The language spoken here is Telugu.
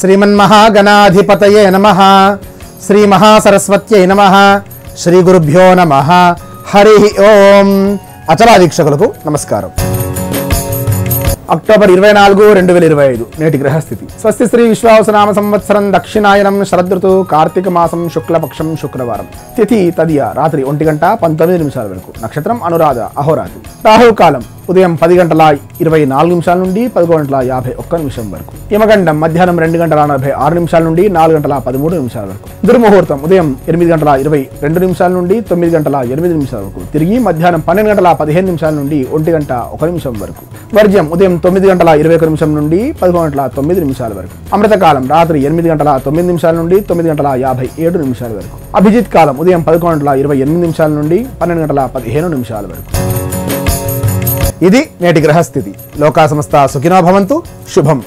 శ్రీమన్మహాగణాధిపతయే నమః. శ్రీ మహాసరస్వత్యై నమః. శ్రీ గురుభ్యో నమః. హరి ఓం. అచలా వీక్షకులకు నమస్కారం. అక్టోబర్ 24, 2025 నేటి గ్రహస్థితి. స్వస్తి శ్రీ విశ్వావసనామ సంవత్సరం దక్షిణాయనం శరదృతు కార్తీక మాసం శుక్లపక్షం శుక్రవారం. తిథి తదియ రాత్రి 1:19 వరకు. నక్షత్రం అనురాధ అహోరాత్రి. రాహుకాలం ఉదయం 10:24 నుండి 11:51 వరకు. యమగండం మధ్యాహ్నం 2:46 నుండి 4:13 వరకు. దుర్ముహూర్తం ఉదయం 8:22 నుండి 9:08 వరకు. తిరిగి మధ్యాహ్నం 12:15 నుండి 1:01 వరకు. వర్జ్యం ఉదయం 9:21 నుండి 11:09 వరకు. అమృతకాలం రాత్రి 8:09 నుండి 9:57 వరకు. అభిజిత్ కాలం ఉదయం 11:28 నుండి 12:15 వరకు. ఇది నేటి గ్రహస్థితి. లోకా సమస్త సుఖినో భవంతు. శుభం.